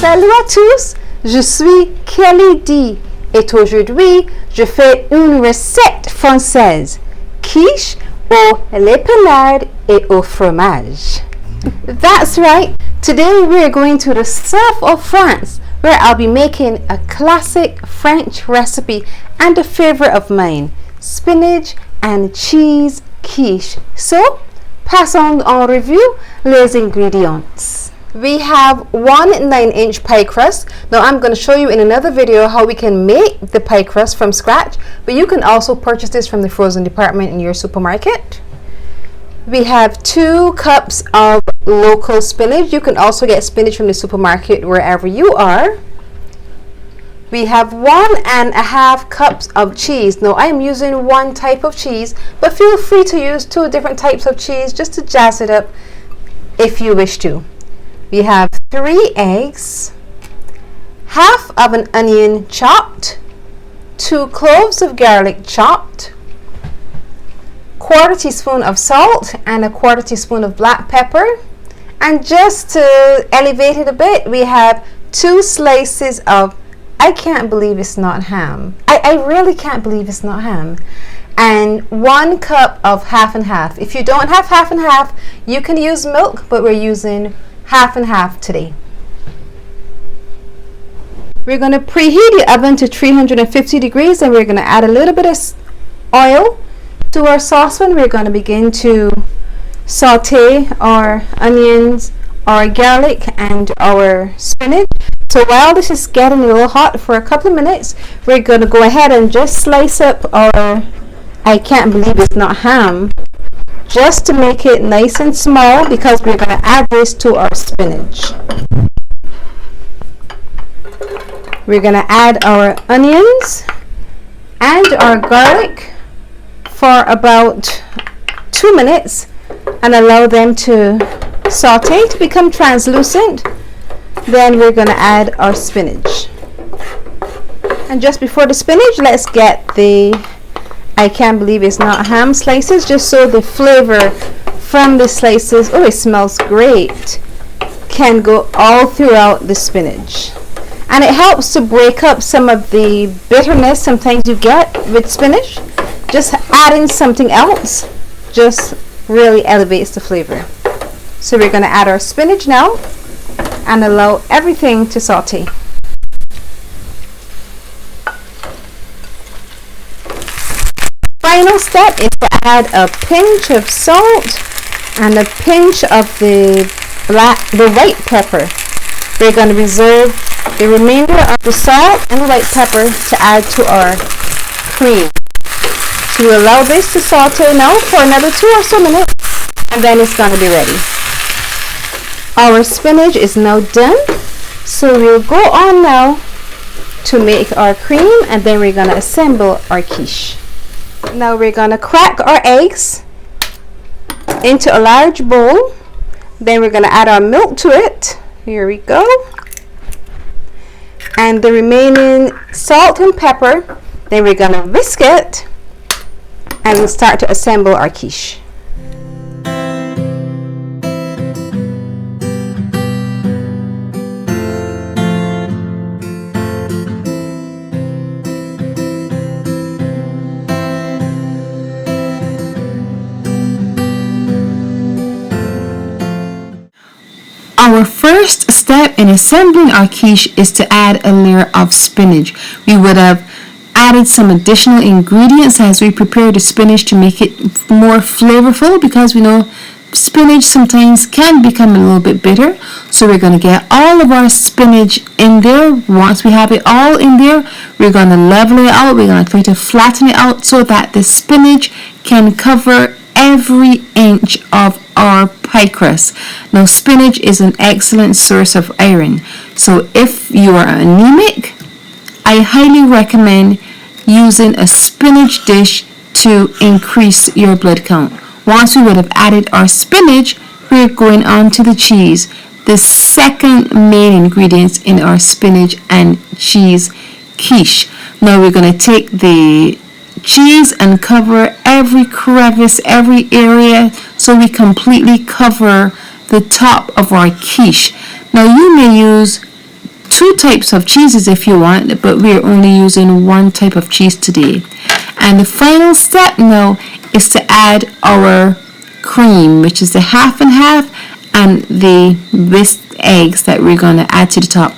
Salut à tous, je suis Kelly et aujourd'hui je fais une recette française, quiche aux épinards et au fromage. That's right, today we are going to the south of France where I'll be making a classic French recipe and a favorite of mine, spinach and cheese quiche. So, passons en revue les ingredients. We have one 9-inch pie crust. Now I'm going to show you in another video how we can make the pie crust from scratch, but you can also purchase this from the frozen department in your supermarket. We have 2 cups of local spinach. You can also get spinach from the supermarket wherever you are. We have 1.5 cups of cheese. Now I'm using one type of cheese, but feel free to use 2 different types of cheese just to jazz it up if you wish to. We have 3 eggs, half of an onion chopped, 2 cloves of garlic chopped, 1/4 teaspoon of salt and 1/4 teaspoon of black pepper. And just to elevate it a bit, we have 2 slices of, I can't believe it's not ham. I really can't believe it's not ham. And 1 cup of half and half. If you don't have half and half, you can use milk, but we're using half and half today. We're going to preheat the oven to 350 degrees and we're going to add a little bit of oil to our saucepan. We're going to begin to saute our onions, our garlic and our spinach. So while this is getting a little hot for a couple of minutes, we're going to go ahead and just slice up our, I can't believe it's not ham, just to make it nice and small because we're going to add this to our spinach. We're going to add our onions and our garlic for about 2 minutes and allow them to saute to become translucent. Then we're going to add our spinach. And just before the spinach, let's get the, I can't believe it's not ham slices, just so the flavor from the slices, oh, it smells great, can go all throughout the spinach. And it helps to break up some of the bitterness sometimes you get with spinach. Just adding something else just really elevates the flavor. So we're going to add our spinach now and allow everything to saute. Final step is to add a pinch of salt and a pinch of the white pepper. We're going to reserve the remainder of the salt and the white pepper to add to our cream. So we'll allow this to saute now for another 2 or so minutes and then it's going to be ready. Our spinach is now done, so we'll go on now to make our cream and then we're going to assemble our quiche. Now we're going to crack our eggs into a large bowl. Then we're going to add our milk to it. Here we go. And the remaining salt and pepper. Then we're going to whisk it and we'll start to assemble our quiche. Our first step in assembling our quiche is to add a layer of spinach. We would have added some additional ingredients as we prepare the spinach to make it more flavorful because we know spinach sometimes can become a little bit bitter. So we're going to get all of our spinach in there. Once we have it all in there, we're going to level it out. We're going to try to flatten it out so that the spinach can cover every inch of our pie crust. Now spinach is an excellent source of iron, so if you are anemic, I highly recommend using a spinach dish to increase your blood count. Once we would have added our spinach, we're going on to the cheese, the second main ingredient in our spinach and cheese quiche. Now we're going to take the cheese and cover every crevice, every area, so we completely cover the top of our quiche. Now you may use 2 types of cheeses if you want, but we're only using 1 type of cheese today. And the final step now is to add our cream, which is the half and half, and the whisked eggs that we're going to add to the top.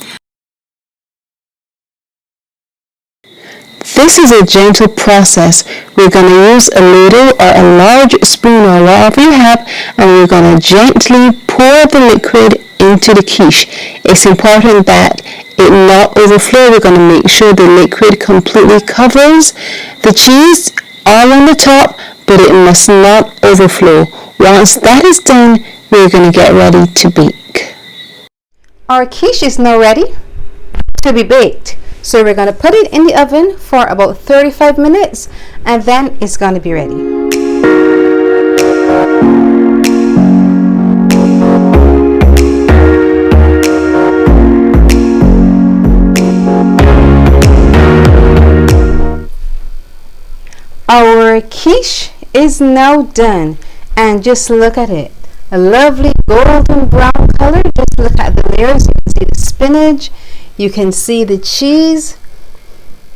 This is a gentle process. We're going to use a ladle or a large spoon or whatever you have, and we're going to gently pour the liquid into the quiche. It's important that it not overflow. We're going to make sure the liquid completely covers the cheese all on the top, but it must not overflow. Once that is done, we're going to get ready to bake. Our quiche is now ready to be baked. So we're going to put it in the oven for about 35 minutes, and then it's going to be ready. Our quiche is now done, and just look at it. A lovely golden brown color. Just look at the layers. You can see the spinach. You can see the cheese.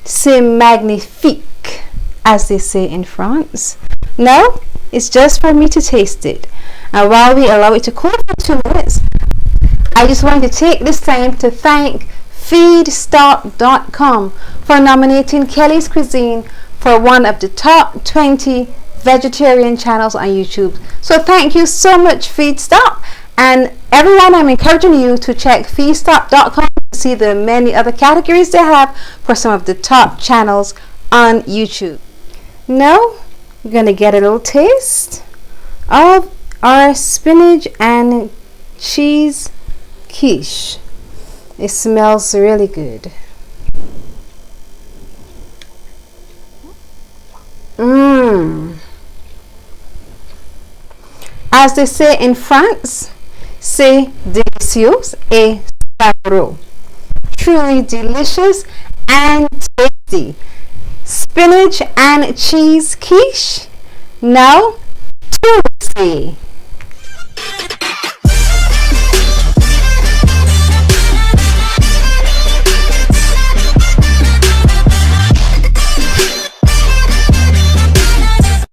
C'est magnifique, as they say in France. Now, it's just for me to taste it. And while we allow it to cool for 2 minutes, I just want to take this time to thank Feedspot.com for nominating Kelly's Cuisine for one of the top 20 vegetarian channels on YouTube. So thank you so much, Feedspot. And everyone, I'm encouraging you to check Feedspot.com to see the many other categories they have for some of the top channels on YouTube. Now, we're going to get a little taste of our spinach and cheese quiche. It smells really good. As they say in France, c'est délicieux et savoureux. Truly delicious and tasty. Spinach and cheese quiche. Now, to see.